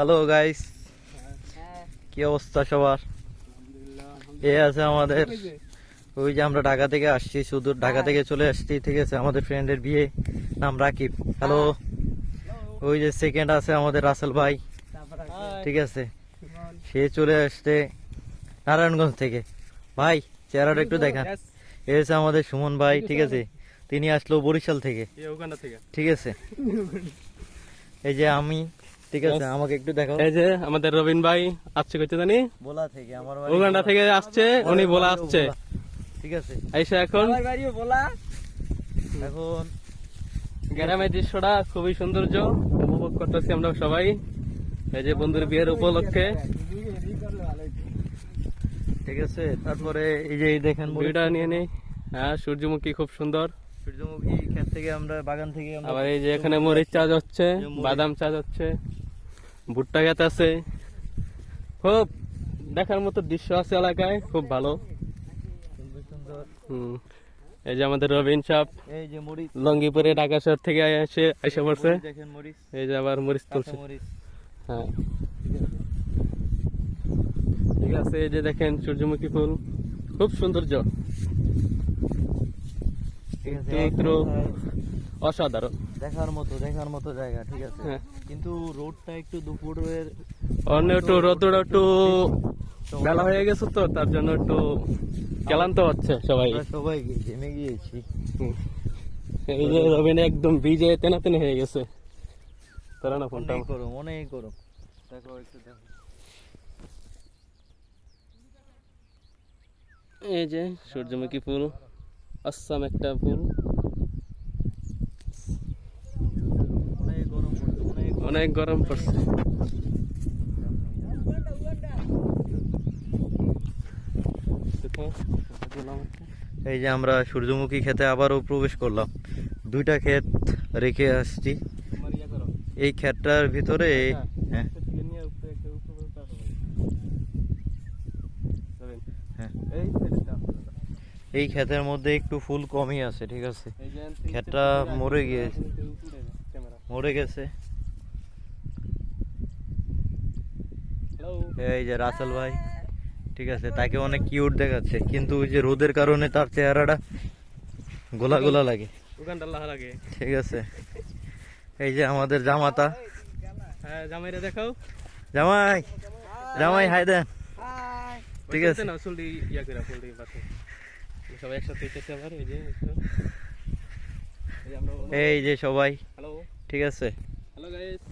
Hello guys, কি অবস্থা সবার? এ আছে আমাদের, ওই যে আমরা ঢাকা থেকে আসছি, সুদূর ঢাকা থেকে চলে আসছি, ঠিক আছে। আমাদের ফ্রেন্ডের বিয়ে, নাম রাকিব। হ্যালো। ওই যে সেকেন্ড আছে আমাদের রাসেল ভাই, ঠিক আছে। সে চলে আসছে নারায়ণগঞ্জ থেকে। ভাই চেহারাটা একটু দেখান। এ হচ্ছে আমাদের সুমন ভাই, ঠিক আছে। তিনি আসলো বরিশাল থেকে, ঠিক আছে। এই যে আমি, ঠিক আছে, আমাকে একটু দেখাও। এই যে আমাদের রবিন ভাই আসছে কইতে জানি ভোলা থেকে, আমার উগান্ডা থেকে আসছে, উনি বলা আসছে, ঠিক আছে। আইসা এখন এখন গ্রামের দৃশ্যটা খুবই সৌন্দর্য উপভোগ করতেছি আমরা সবাই। এই যে বন্ধুর বিয়ের উপলক্ষে ঠিক আছে। তারপরে এই যে দেখেন ভিডিওটা নিয়ে নেই। হ্যাঁ, সূর্যমুখী খুব সুন্দর। সূর্যমুখী ক্ষেত থেকে আমরা, বাগান থেকে আমরা, আবার এই যে এখানে মরিচ চাষ হচ্ছে, বাদাম চাষ হচ্ছে, ভুট্টা ক্ষেত আছে। খুব দেখার মতো দৃশ্য আছে এলাকায়, খুব ভালো। সুন্দর সুন্দর। এই যে আমাদের রবিন সাহেব এই যে মরিচ, লঙ্গিপুরে ঢাকা শহর থেকে এসে পড়ছে। দেখেন মরিচ, এই যে আবার মরিচ তুলছে। মরিচ, হ্যাঁ, ঠিক আছে। এই যে দেখেন সূর্যমুখী ফুল, খুব সৌন্দর্য, ঠিক আছে। কিন্তু অসাধারণ, দেখার মতো জায়গা, ঠিক আছে। হ্যাঁ। কিন্তু রোডটা একটু দুপুরের, অন্য একটু রোদটা একটু বেলা হয়ে গেছে তো, তার জন্য একটু ক্লান্ত হচ্ছে সবাই। আমরা সবাই ঘেমে গিয়েছি। এই যে রবিন একদম ভিজে তেনাতেনে হয়ে গেছে। তারা না ফোনটা অনেক গরম, অনেক গরম। দেখো একটু দেখো। এই যে সূর্যমুখী ফুল, আসাম একটা ফুল। অনেক গরম পড়ছে, অনেক গরম পড়ছে। এই যে আমরা সূর্যমুখী খেতে আবারও প্রবেশ করলাম। দুইটা ক্ষেত রেখে আসছি এই ক্ষেতটার ভিতরে। হ্যাঁ হ্যাঁ, এই ক্ষেতের মধ্যে একটু ফুল কমই আছে, ঠিক আছে। ক্ষেতটা মরে গেছে। এই যে রাসেল ভাই, ঠিক আছে, তাকে অনেক কিউট দেখাচ্ছে, কিন্তু ওই যে রোদের কারণে তার চেহারাটা গোলা গোলা লাগে, ঠিক আছে। এই যে আমাদের জামাতা, হ্যাঁ, জামাইরা দেখাও। জামাই, জামাই হাই দেন, ঠিক আছে। না চুলটি ইয়া করে ফুলটি পাশে সবাই একসাথে হইতেছে আবার। এই যে এই যে সবাই, হ্যালো, ঠিক আছে। Hello guys.